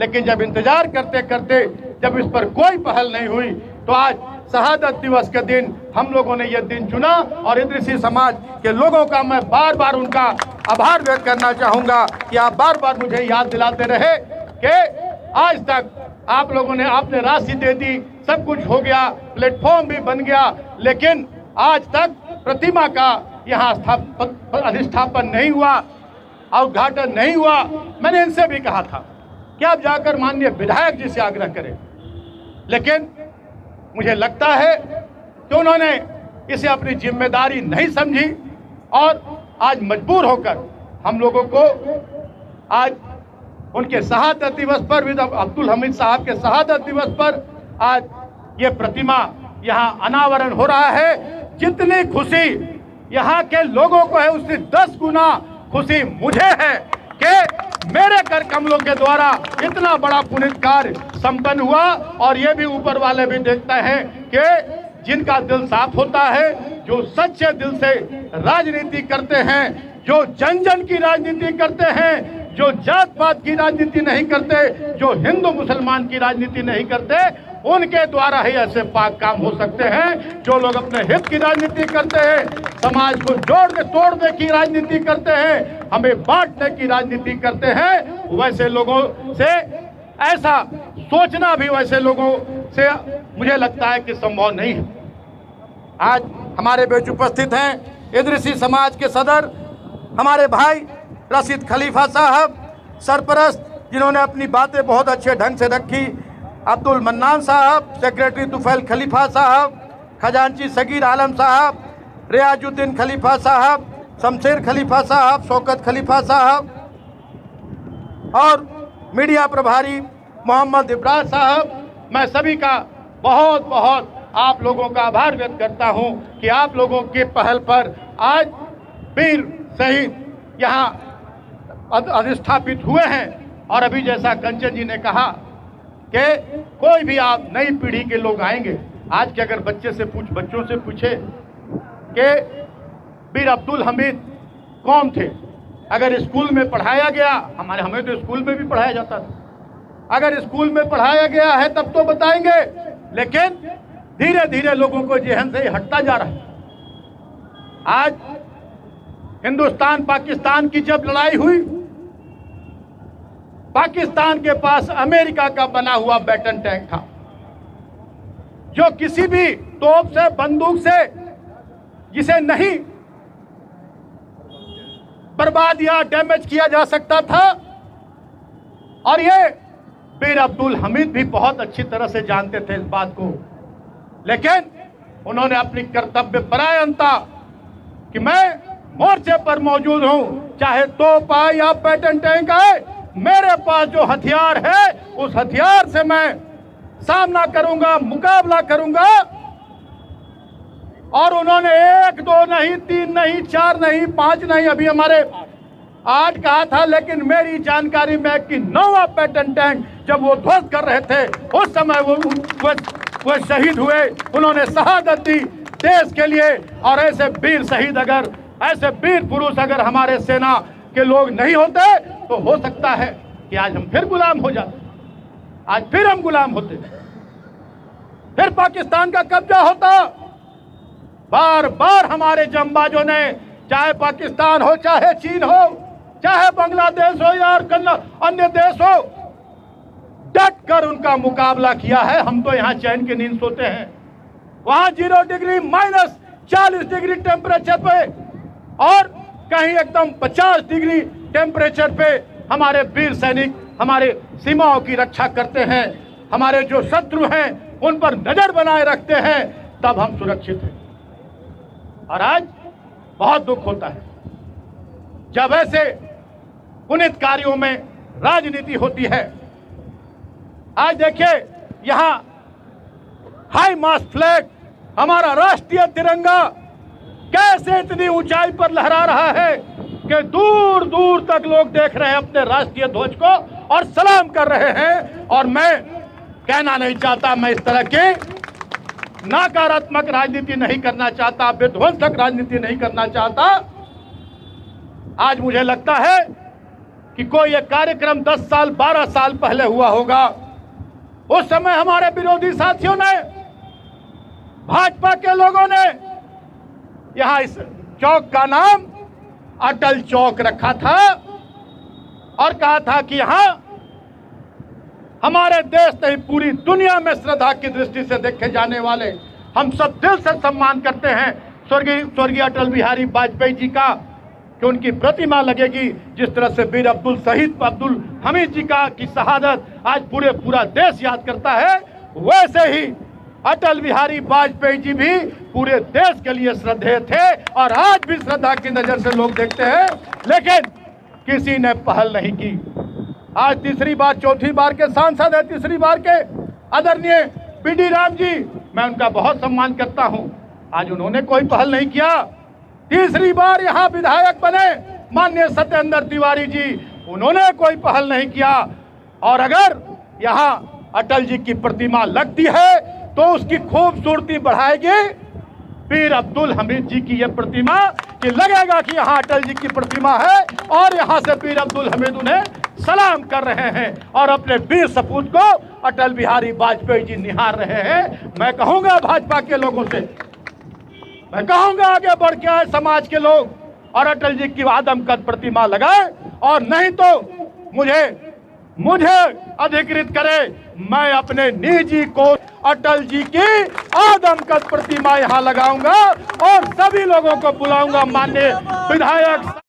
लेकिन जब इंतजार करते करते जब इस पर कोई पहल नहीं हुई तो आज शहादत दिवस के दिन हम लोगों ने यह दिन चुना और इदरीसी समाज के लोगों का मैं बार बार उनका आभार व्यक्त करना चाहूंगा कि आप बार बार मुझे याद दिलाते रहे कि आज तक आप लोगों ने आपने राशि दे दी, सब कुछ हो गया, प्लेटफॉर्म भी बन गया, लेकिन आज तक प्रतिमा का यहाँ अधिष्ठापन नहीं हुआ, उद्घाटन नहीं हुआ। मैंने इनसे भी कहा था कि आप जाकर माननीय विधायक जी से आग्रह करें, लेकिन मुझे लगता है कि उन्होंने इसे अपनी जिम्मेदारी नहीं समझी और आज मजबूर होकर हम लोगों को आज उनके शहादत दिवस पर भी, अब्दुल हमीद साहब के शहादत दिवस पर आज ये प्रतिमा यहाँ अनावरण हो रहा है। जितनी खुशी यहाँ के लोगों को है उससे 10 गुना खुशी मुझे है कि मेरे कर कमलों के द्वारा इतना बड़ा पुनीत कार्य संपन्न हुआ। और ये भी ऊपर वाले भी देखते हैं कि जिनका दिल साफ होता है, जो सच्चे दिल से राजनीति करते हैं, जो जन जन की राजनीति करते हैं, जो जात पात की राजनीति नहीं करते, जो हिंदू मुसलमान की राजनीति नहीं करते, उनके द्वारा ही ऐसे पाक काम हो सकते हैं। जो लोग अपने हित की राजनीति करते हैं, समाज को जोड़ने तोड़ने की राजनीति करते हैं, हमें बांटने की राजनीति करते हैं, वैसे लोगों से ऐसा सोचना भी वैसे लोगों से मुझे लगता है कि संभव नहीं है। आज हमारे बीच उपस्थित हैं इदरीसी समाज के सदर हमारे भाई रशीद खलीफा साहब, सरपरस्त जिन्होंने अपनी बातें बहुत अच्छे ढंग से रखी, अब्दुल मन्नान साहब, सेक्रेटरी तुफैल खलीफा साहब, खजांची सगीर आलम साहब, रियाजुद्दीन खलीफा साहब, शमशेर खलीफा साहब, शौकत खलीफा साहब और मीडिया प्रभारी मोहम्मद इब्राज साहब, मैं सभी का बहुत बहुत आप लोगों का आभार व्यक्त करता हूं कि आप लोगों के पहल पर आज वीर शहीद यहाँ अधिष्ठापित हुए हैं। और अभी जैसा कंचन जी ने कहा कि कोई भी आप नई पीढ़ी के लोग आएंगे, आज के अगर बच्चों से पूछे कि वीर अब्दुल हमीद कौन थे, अगर स्कूल में पढ़ाया गया, हमें तो स्कूल में भी पढ़ाया जाता था, अगर स्कूल में पढ़ाया गया है तब तो बताएंगे, लेकिन धीरे धीरे लोगों को जहन से हटता जा रहा है। आज हिंदुस्तान पाकिस्तान की जब लड़ाई हुई, पाकिस्तान के पास अमेरिका का बना हुआ बैटन टैंक था, जो किसी भी तोप से, बंदूक से जिसे नहीं बर्बाद या डैमेज किया जा सकता था। और ये वीर अब्दुल हमीद भी बहुत अच्छी तरह से जानते थे इस बात को, लेकिन उन्होंने अपनी कर्तव्य परायणता कि मैं मोर्चे पर मौजूद हूं, चाहे तोप आए या बैटन टैंक आए, मेरे पास जो हथियार है उस हथियार से मैं सामना करूंगा, मुकाबला करूंगा। और उन्होंने 1, 2 नहीं, 3 नहीं, 4 नहीं, 5 नहीं, अभी हमारे 8 कहा था, लेकिन मेरी जानकारी में कि 9वां बैटन टैंक जब वो ध्वस्त कर रहे थे उस समय वो शहीद हुए, उन्होंने शहादत दी देश के लिए। और ऐसे वीर शहीद अगर, ऐसे वीर पुरुष अगर हमारे सेना के लोग नहीं होते तो हो सकता है कि आज हम फिर गुलाम हो जाते, आज फिर हम गुलाम होते, फिर पाकिस्तान का कब्जा होता। बार बार हमारे जंबाजों ने, चाहे पाकिस्तान हो, चाहे चीन हो, चाहे बांग्लादेश हो या अन्य देश हो, डट कर उनका मुकाबला किया है। हम तो यहाँ चैन की नींद सोते हैं, वहां 0 डिग्री -40 डिग्री टेम्परेचर पे और कहीं एकदम 50 डिग्री टेम्परेचर पे हमारे वीर सैनिक हमारे सीमाओं की रक्षा करते हैं, हमारे जो शत्रु हैं उन पर नजर बनाए रखते हैं, तब हम सुरक्षित हैं। और आज बहुत दुख होता है जब ऐसे पुनीत कार्यों में राजनीति होती है। आज देखिए यहाँ हाई मास्ट फ्लैग, हमारा राष्ट्रीय तिरंगा कैसे इतनी ऊंचाई पर लहरा रहा है कि दूर दूर तक लोग देख रहे हैं अपने राष्ट्रीय ध्वज को और सलाम कर रहे हैं। और मैं कहना नहीं चाहता, मैं इस तरह की नकारात्मक राजनीति नहीं करना चाहता, विध्वंसक राजनीति नहीं करना चाहता। आज मुझे लगता है कि कोई ये कार्यक्रम 10 साल 12 साल पहले हुआ होगा। उस समय हमारे विरोधी साथियों ने, भाजपा के लोगों ने यहां इस चौक का नाम अटल चौक रखा था और कहा था कि यहां हमारे देश नहीं पूरी दुनिया में श्रद्धा की दृष्टि से देखे जाने वाले, हम सब दिल से सम्मान करते हैं स्वर्गीय अटल बिहारी वाजपेयी जी का, कि उनकी प्रतिमा लगेगी। जिस तरह से वीर अब्दुल हमीद जी की शहादत आज पूरा देश याद करता है, वैसे ही अटल बिहारी वाजपेयी जी भी पूरे देश के लिए श्रद्धेय थे और आज भी श्रद्धा की नजर से लोग देखते हैं, लेकिन किसी ने पहल नहीं की। आज तीसरी बार चौथी बार के सांसद है, तीसरी बार के आदरणीय पीडी राम जी, मैं उनका बहुत सम्मान करता हूं, आज उन्होंने कोई पहल नहीं किया। तीसरी बार यहां विधायक बने माननीय सत्येंद्र तिवारी जी, उन्होंने कोई पहल नहीं किया। और अगर यहां अटल जी की प्रतिमा लगती है तो उसकी खूबसूरती बढ़ाएगी वीर अब्दुल हमीद जी की यह प्रतिमा, कि लगेगा कि यहाँ अटल जी की प्रतिमा है और यहाँ से वीर अब्दुल हमीद उन्हें सलाम कर रहे हैं और अपने वीर सपूत को अटल बिहारी वाजपेयी जी निहार रहे हैं। मैं कहूँगा भाजपा के लोगों से, मैं कहूँगा आगे बढ़ के आए समाज के लोग और अटल जी की आदमकद प्रतिमा लगाए, और नहीं तो मुझे अधिकृत करे, मैं अपने निजी को अटल जी की आदमकद प्रतिमा यहाँ लगाऊंगा और सभी लोगों को बुलाऊंगा माननीय विधायक